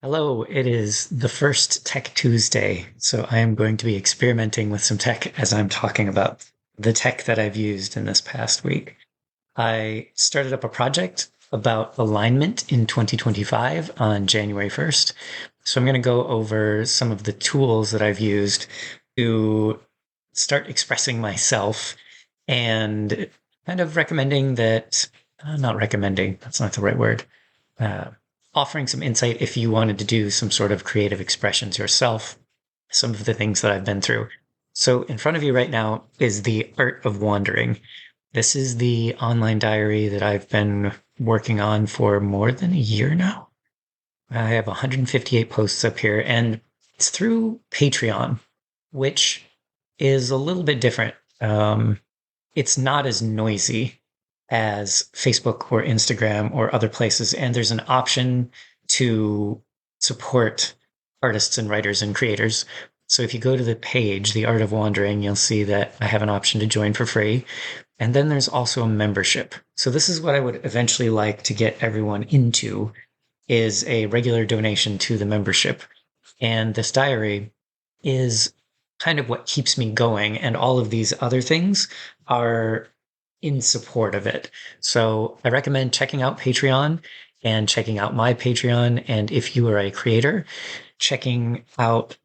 Hello, it is the first Tech Tuesday, so I am going to be experimenting with some tech as I'm talking about the tech that I've used in this past week. I started up a project about alignment in 2025 on January 1st. So I'm going to go over some of the tools that I've used to start expressing myself and kind of recommending that, not recommending, that's not the right word. Uh, Offering some insight if you wanted to do some sort of creative expressions yourself, some of the things that I've been through. So, in front of you right now is The Art of Wandering. This is the online diary that I've been working on for more than a year now. I have 158 posts up here, and it's through Patreon, which is a little bit different. It's not as noisy as Facebook or Instagram or other places. And there's an option to support artists and writers and creators. So if you go to the page, The Art of Wandering, you'll see that I have an option to join for free. And then there's also a membership. So this is what I would eventually like to get everyone into is a regular donation to the membership. And this diary is kind of what keeps me going. And all of these other things are in support of it. So I recommend checking out Patreon and checking out my Patreon. And if you are a creator, checking out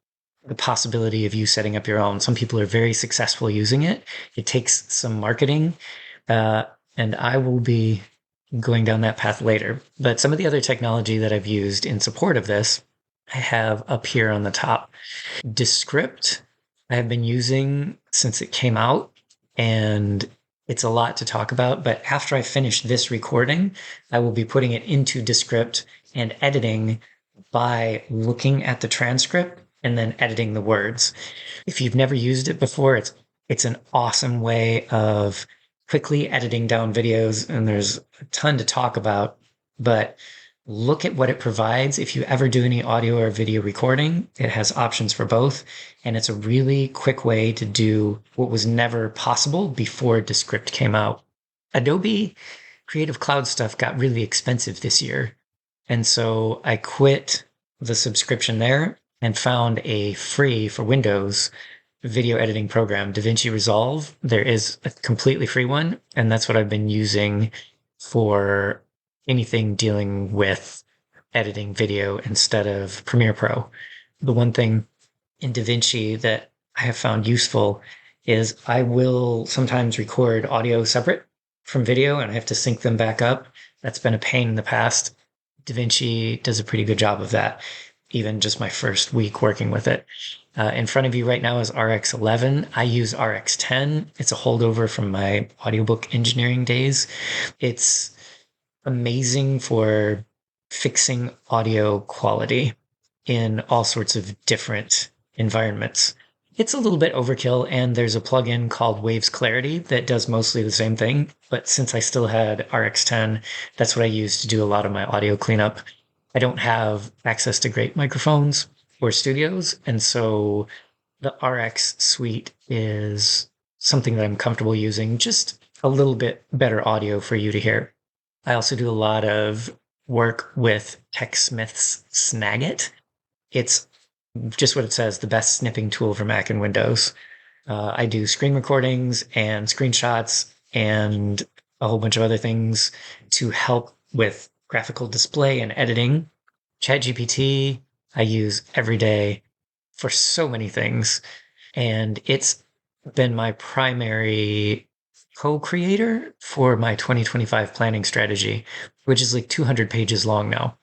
the possibility of you setting up your own. Some people are very successful using it. It takes some marketing, uh, and I will be going down that path later. But some of the other technology that I've used in support of this, I have up here on the top. Descript, I have been using since it came out, and it's a lot to talk about. But after I finish this recording, I will be putting it into Descript and editing by looking at the transcript and then editing the words. If you've never used it before, it's an awesome way of quickly editing down videos, and there's a ton to talk about, but look at what it provides. If you ever do any audio or video recording, it has options for both, and it's a really quick way to do what was never possible before Descript came out. Adobe Creative Cloud stuff got really expensive this year, and so I quit the subscription there and found a free for Windows video editing program, DaVinci Resolve. There is a completely free one, and that's what I've been using for anything dealing with editing video instead of Premiere Pro. The one thing in DaVinci that I have found useful is I will sometimes record audio separate from video and I have to sync them back up. That's been a pain in the past. DaVinci does a pretty good job of that, even just my first week working with it. In front of you right now is RX11. I use RX10. It's a holdover from my audiobook engineering days. It's amazing for fixing audio quality in all sorts of different environments. It's a little bit overkill, and there's a plugin called Waves Clarity that does mostly the same thing. But since I still had RX10, that's what I use to do a lot of my audio cleanup. I don't have access to great microphones or studios, and so the RX suite is something that I'm comfortable using, just a little bit better audio for you to hear. I also do a lot of work with TechSmith's Snagit. It's just what it says, the best snipping tool for Mac and Windows. I do screen recordings and screenshots and a whole bunch of other things to help with graphical display and editing. ChatGPT, I use every day for so many things. And it's been my primary co-creator for my 2025 planning strategy, which is like 200 pages long now.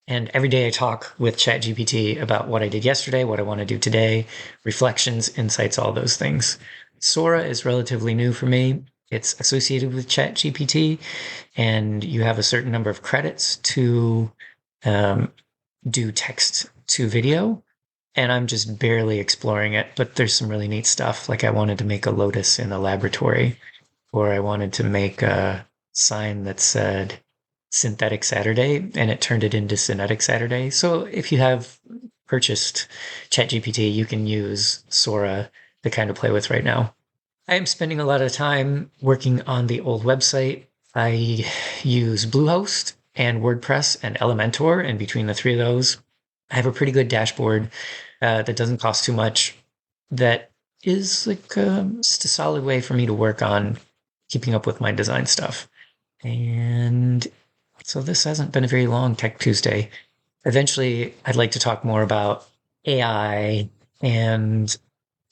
And every day I talk with ChatGPT about what I did yesterday, what I want to do today, reflections, insights, all those things. Sora is relatively new for me. It's associated with ChatGPT, and you have a certain number of credits to do text to video. And I'm just barely exploring it, but there's some really neat stuff. Like I wanted to make a lotus in a laboratory, or I wanted to make a sign that said Synthetic Saturday, and it turned it into Synetic Saturday. So if you have purchased ChatGPT, you can use Sora to kind of play with right now. I am spending a lot of time working on the old website. I use Bluehost and WordPress and Elementor, and between the three of those, I have a pretty good dashboard that doesn't cost too much, that is like just a solid way for me to work on keeping up with my design stuff. And so this hasn't been a very long Tech Tuesday. Eventually, I'd like to talk more about AI and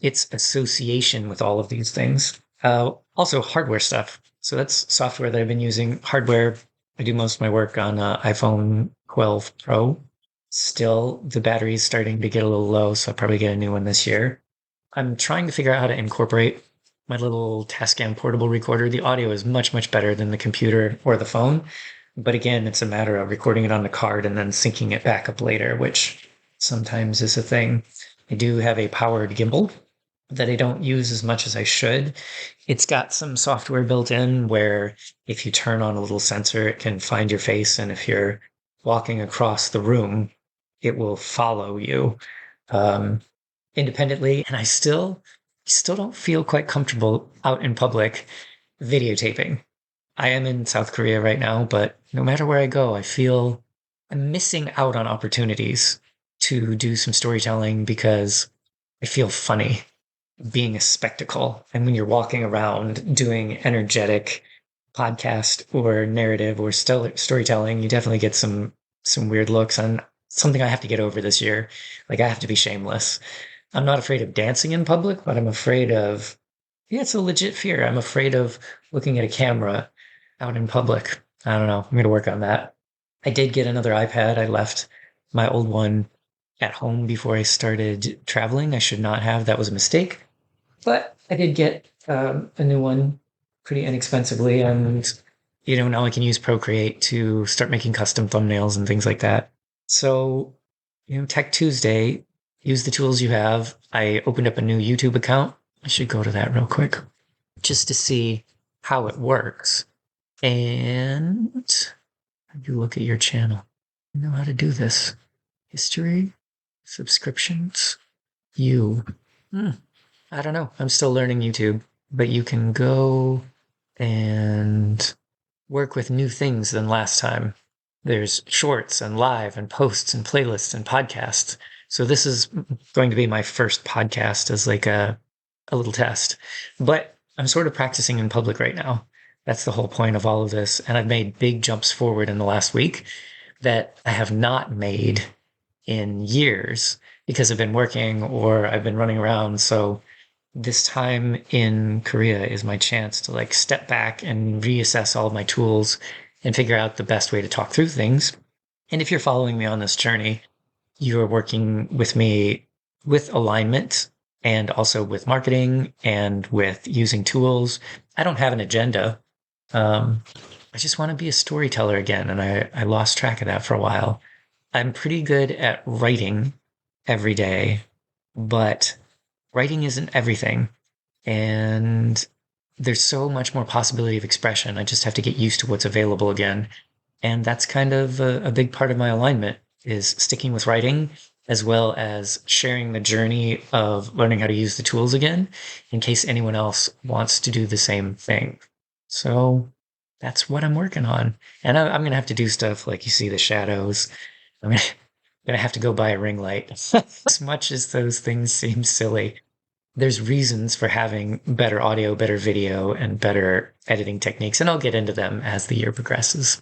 its association with all of these things. Also, hardware stuff. So that's software that I've been using. Hardware, I do most of my work on iPhone 12 Pro. Still, the battery's starting to get a little low, so I'll probably get a new one this year. I'm trying to figure out how to incorporate my little Tascam portable recorder. The audio is much, much better than the computer or the phone. But again, it's a matter of recording it on the card and then syncing it back up later, which sometimes is a thing. I do have a powered gimbal that I don't use as much as I should. It's got some software built in where if you turn on a little sensor, it can find your face. And if you're walking across the room, it will follow you independently. And I still don't feel quite comfortable out in public videotaping. I am in South Korea right now, but no matter where I go, I feel I'm missing out on opportunities to do some storytelling because I feel funny being a spectacle. And when you're walking around doing energetic podcast or narrative or storytelling, you definitely get some weird looks. And something I have to get over this year. Like I have to be shameless. I'm not afraid of dancing in public, but I'm afraid of, yeah, it's a legit fear. I'm afraid of looking at a camera out in public. I don't know. I'm going to work on that. I did get another iPad. I left my old one at home before I started traveling. I should not have. That was a mistake. But I did get a new one pretty inexpensively. And, now I can use Procreate to start making custom thumbnails and things like that. So, Tech Tuesday, use the tools you have. I opened up a new YouTube account. I should go to that real quick just to see how it works. And you look at your channel. You know how to do this. History, subscriptions, I don't know. I'm still learning YouTube, but you can go and work with new things than last time. There's shorts and live and posts and playlists and podcasts. So this is going to be my first podcast as like a little test, but I'm sort of practicing in public right now. That's the whole point of all of this. And I've made big jumps forward in the last week that I have not made in years because I've been working or I've been running around. So this time in Korea is my chance to like step back and reassess all of my tools and figure out the best way to talk through things. And if you're following me on this journey, you are working with me with alignment and also with marketing and with using tools. I don't have an agenda. I just want to be a storyteller again. And I lost track of that for a while. I'm pretty good at writing every day, but writing isn't everything. And there's so much more possibility of expression. I just have to get used to what's available again. And that's kind of a big part of my alignment is sticking with writing as well as sharing the journey of learning how to use the tools again in case anyone else wants to do the same thing. So that's what I'm working on. And I'm going to have to do stuff like you see the shadows. I'm going to have to go buy a ring light. As much as those things seem silly, there's reasons for having better audio, better video, and better editing techniques. And I'll get into them as the year progresses.